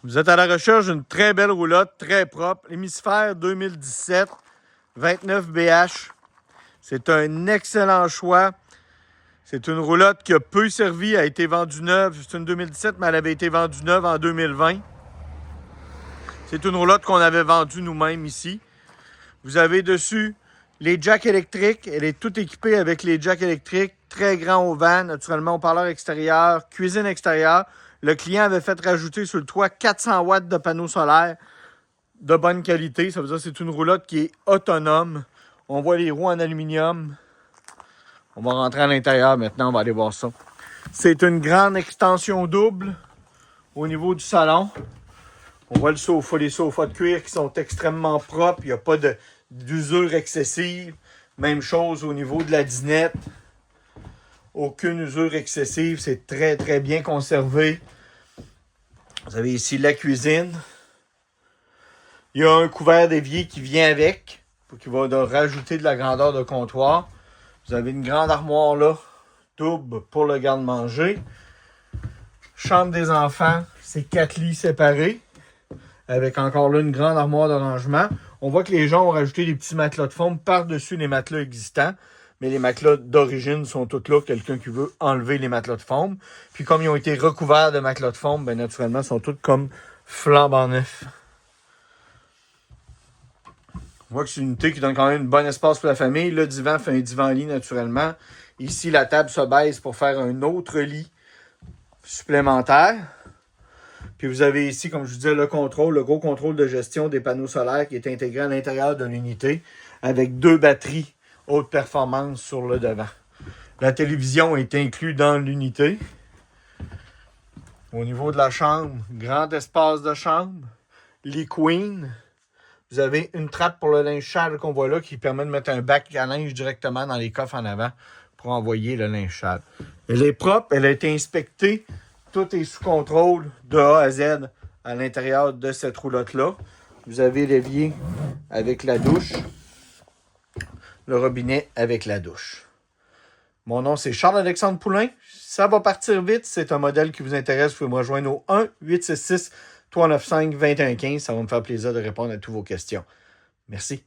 Vous êtes à la recherche d'une très belle roulotte, très propre. Hémisphère 2017, 29 BH. C'est un excellent choix. C'est une roulotte qui a peu servi, a été vendue neuve. C'est une 2017, mais elle avait été vendue neuve en 2020. C'est une roulotte qu'on avait vendue nous-mêmes ici. Vous avez dessus les jacks électriques. Elle est toute équipée avec les jacks électriques. Très grand au van, naturellement au parleur extérieur, cuisine extérieure. Le client avait fait rajouter sur le toit 400 watts de panneaux solaires de bonne qualité. Ça veut dire que c'est une roulotte qui est autonome. On voit les roues en aluminium. On va rentrer à l'intérieur maintenant, on va aller voir ça. C'est une grande extension double au niveau du salon. On voit le sofa, les sofas de cuir qui sont extrêmement propres. Il n'y a pas d'usure excessive. Même chose au niveau de la dinette. Aucune usure excessive. C'est très, très bien conservé. Vous avez ici la cuisine. Il y a un couvert d'évier qui vient avec. Qui va rajouter de la grandeur de comptoir. Vous avez une grande armoire là. Double pour le garde-manger. Chambre des enfants. C'est 4 lits séparés. Avec encore là une grande armoire de rangement. On voit que les gens ont rajouté des petits matelas de foam par-dessus les matelas existants. Mais les matelas d'origine sont tous là. Quelqu'un qui veut enlever les matelas de foam. Puis comme ils ont été recouverts de matelas de foam, bien naturellement, ils sont tous comme flambant neufs. On voit que c'est une unité qui donne quand même un bon espace pour la famille. Le divan fait un divan-lit naturellement. Ici, la table se baisse pour faire un autre lit supplémentaire. Puis vous avez ici, comme je vous disais, le gros contrôle de gestion des panneaux solaires qui est intégré à l'intérieur de l'unité avec 2 batteries haute performance sur le devant. La télévision est inclue dans l'unité. Au niveau de la chambre, grand espace de chambre, lit queen. Vous avez une trappe pour le linge sale qu'on voit là qui permet de mettre un bac à linge directement dans les coffres en avant pour envoyer le linge sale. Elle est propre, elle a été inspectée. Tout est sous contrôle de A à Z à l'intérieur de cette roulotte-là. Vous avez l'évier avec la douche. Le robinet avec la douche. Mon nom, c'est Charles-Alexandre Poulain. Ça va partir vite. C'est un modèle qui vous intéresse. Vous pouvez me rejoindre au 1-866-395-2115. Ça va me faire plaisir de répondre à toutes vos questions. Merci.